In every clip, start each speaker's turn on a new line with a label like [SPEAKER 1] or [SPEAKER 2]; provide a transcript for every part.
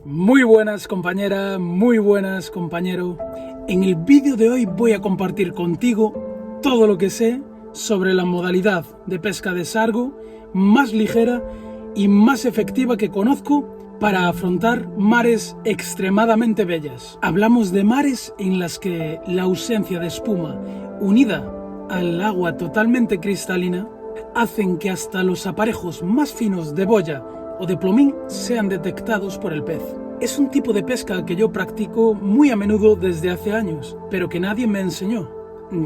[SPEAKER 1] Muy buenas compañera, muy buenas compañero. En el vídeo de hoy voy a compartir contigo todo lo que sé sobre la modalidad de pesca de sargo más ligera y más efectiva que conozco para afrontar mares extremadamente bellas. Hablamos de mares en las que la ausencia de espuma, unida al agua totalmente cristalina, hacen que hasta los aparejos más finos de boya o de plomín sean detectados por el pez. Es un tipo de pesca que yo practico muy a menudo desde hace años, pero que nadie me enseñó.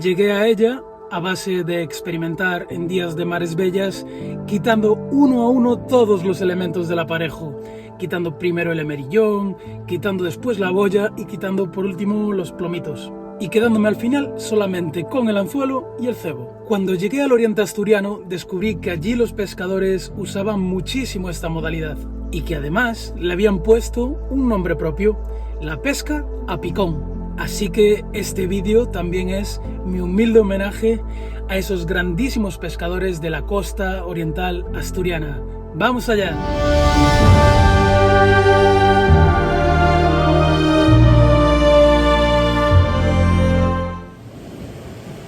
[SPEAKER 1] Llegué a ella a base de experimentar en días de mares bellas, quitando uno a uno todos los elementos del aparejo, quitando primero el emerillón, quitando después la boya y quitando por último los plomitos, y quedándome al final solamente con el anzuelo y el cebo. Cuando llegué al oriente asturiano descubrí que allí los pescadores usaban muchísimo esta modalidad y que además le habían puesto un nombre propio, la pesca a picón. Así que este vídeo también es mi humilde homenaje a esos grandísimos pescadores de la costa oriental asturiana. ¡Vamos allá!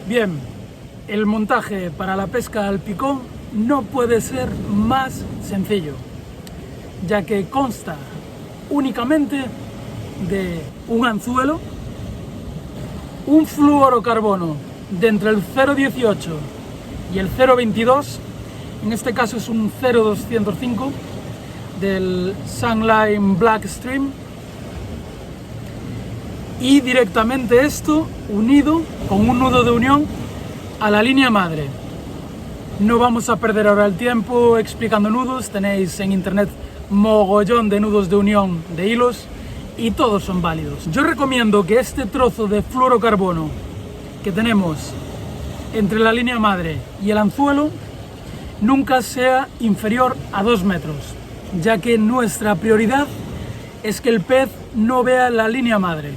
[SPEAKER 1] Bien, el montaje para la pesca al picón no puede ser más sencillo, ya que consta únicamente de un anzuelo, un fluorocarbono de entre el 0,18 y el 0,22, en este caso es un 0,205 del Sunline Black Stream, y directamente esto unido con un nudo de unión a la línea madre. No vamos a perder ahora el tiempo explicando nudos, tenéis en internet mogollón de nudos de unión de hilos y todos son válidos. Yo recomiendo que este trozo de fluorocarbono que tenemos entre la línea madre y el anzuelo nunca sea inferior a 2 metros, ya que nuestra prioridad es que el pez no vea la línea madre.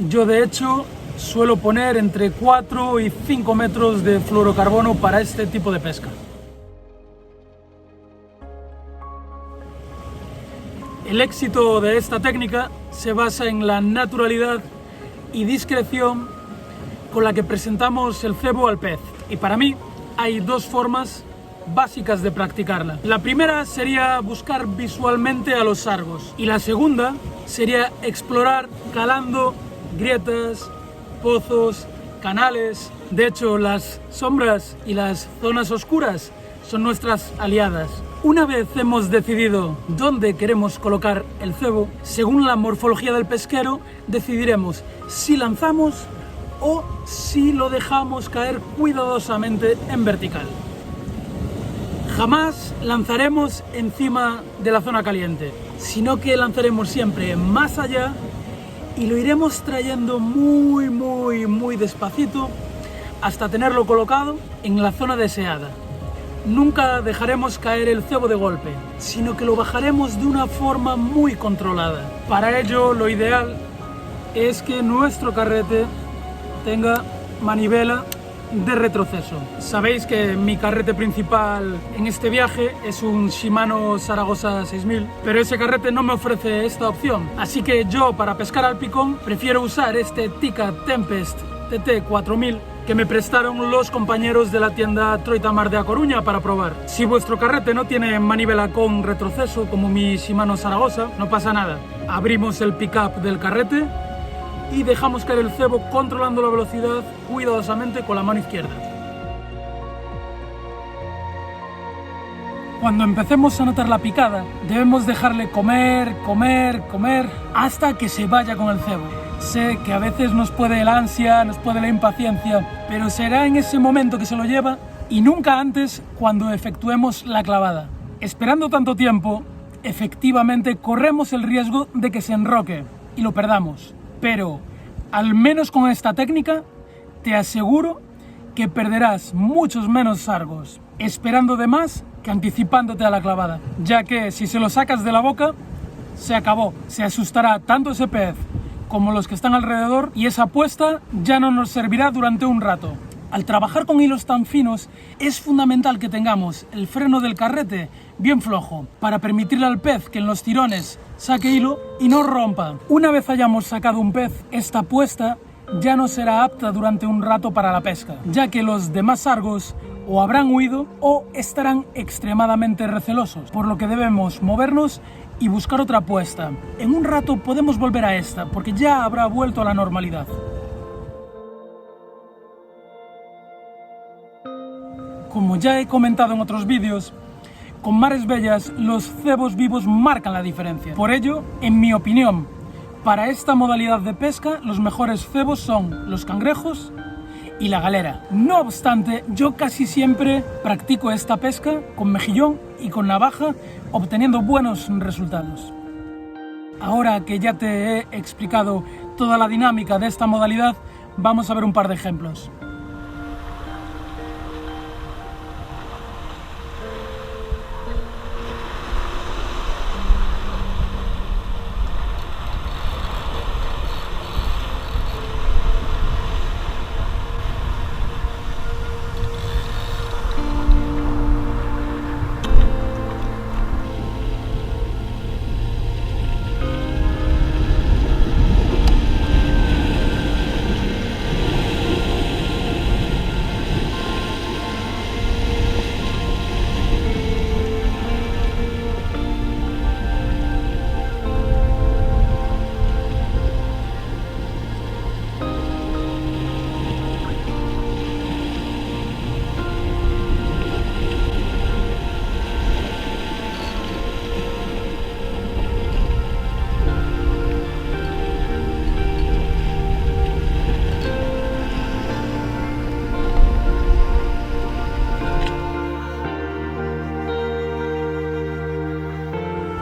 [SPEAKER 1] Yo de hecho suelo poner entre 4 y 5 metros de fluorocarbono para este tipo de pesca. El éxito de esta técnica se basa en la naturalidad y discreción con la que presentamos el cebo al pez. Y para mí hay dos formas básicas de practicarla. La primera sería buscar visualmente a los sargos y la segunda sería explorar calando grietas, pozos, canales. De hecho, las sombras y las zonas oscuras son nuestras aliadas. Una vez hemos decidido dónde queremos colocar el cebo, según la morfología del pesquero, decidiremos si lanzamos o si lo dejamos caer cuidadosamente en vertical. Jamás lanzaremos encima de la zona caliente, sino que lanzaremos siempre más allá y lo iremos trayendo muy despacito hasta tenerlo colocado en la zona deseada. Nunca dejaremos caer el cebo de golpe, sino que lo bajaremos de una forma muy controlada. Para ello, lo ideal es que nuestro carrete tenga manivela de retroceso. Sabéis que mi carrete principal en este viaje es un Shimano Zaragoza 6000, pero ese carrete no me ofrece esta opción. Así que yo, para pescar al picón, prefiero usar este Tikka Tempest TT 4000 que me prestaron los compañeros de la tienda Troitamar de A Coruña para probar. Si vuestro carrete no tiene manivela con retroceso como mi Shimano Zaragoza, no pasa nada. Abrimos el pickup del carrete y dejamos caer el cebo controlando la velocidad cuidadosamente con la mano izquierda. Cuando empecemos a notar la picada, debemos dejarle comer hasta que se vaya con el cebo. Sé que a veces nos puede el ansia, nos puede la impaciencia, pero será en ese momento que se lo lleva y nunca antes cuando efectuemos la clavada. Esperando tanto tiempo, efectivamente corremos el riesgo de que se enroque y lo perdamos. Pero, al menos con esta técnica, te aseguro que perderás muchos menos sargos esperando de más que anticipándote a la clavada, ya que si se lo sacas de la boca, se acabó. Se asustará tanto ese pez como los que están alrededor y esa apuesta ya no nos servirá durante un rato. Al trabajar con hilos tan finos, es fundamental que tengamos el freno del carrete bien flojo, para permitirle al pez que en los tirones saque hilo y no rompa. Una vez hayamos sacado un pez, esta puesta ya no será apta durante un rato para la pesca, ya que los demás sargos o habrán huido o estarán extremadamente recelosos, por lo que debemos movernos y buscar otra puesta. En un rato podemos volver a esta, porque ya habrá vuelto a la normalidad. Como ya he comentado en otros vídeos, con mares bellas los cebos vivos marcan la diferencia. Por ello, en mi opinión, para esta modalidad de pesca los mejores cebos son los cangrejos y la galera. No obstante, yo casi siempre practico esta pesca con mejillón y con navaja, obteniendo buenos resultados. Ahora que ya te he explicado toda la dinámica de esta modalidad, vamos a ver un par de ejemplos.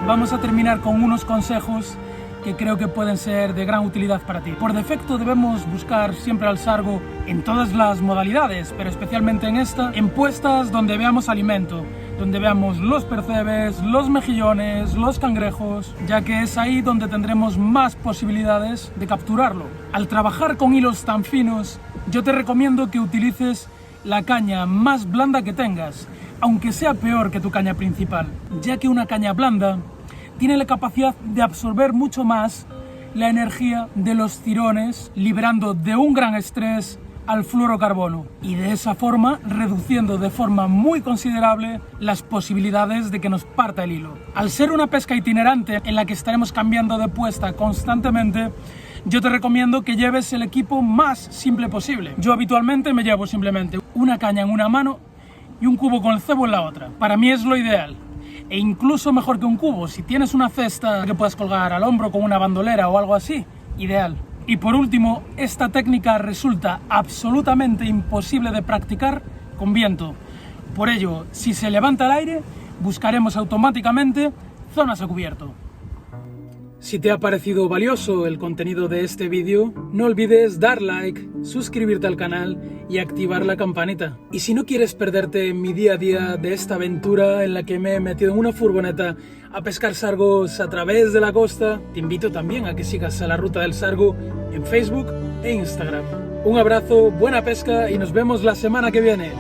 [SPEAKER 1] Vamos a terminar con unos consejos que creo que pueden ser de gran utilidad para ti. Por defecto debemos buscar siempre al sargo en todas las modalidades, pero especialmente en esta, en puestas donde veamos alimento, donde veamos los percebes, los mejillones, los cangrejos, ya que es ahí donde tendremos más posibilidades de capturarlo. Al trabajar con hilos tan finos, yo te recomiendo que utilices la caña más blanda que tengas, aunque sea peor que tu caña principal, ya que una caña blanda tiene la capacidad de absorber mucho más la energía de los tirones, liberando de un gran estrés al fluorocarbono y de esa forma reduciendo de forma muy considerable las posibilidades de que nos parta el hilo. Al ser una pesca itinerante en la que estaremos cambiando de puesta constantemente, yo te recomiendo que lleves el equipo más simple posible. Yo habitualmente me llevo simplemente una caña en una mano y un cubo con el cebo en la otra. Para mí es lo ideal. E incluso mejor que un cubo, si tienes una cesta que puedas colgar al hombro con una bandolera o algo así, ideal. Y por último, esta técnica resulta absolutamente imposible de practicar con viento. Por ello, si se levanta el aire, buscaremos automáticamente zonas a cubierto. Si te ha parecido valioso el contenido de este vídeo, no olvides dar like, suscribirte al canal y activar la campanita. Y si no quieres perderte mi día a día de esta aventura en la que me he metido en una furgoneta a pescar sargos a través de la costa, te invito también a que sigas a La Ruta del Sargo en Facebook e Instagram. Un abrazo, buena pesca y nos vemos la semana que viene.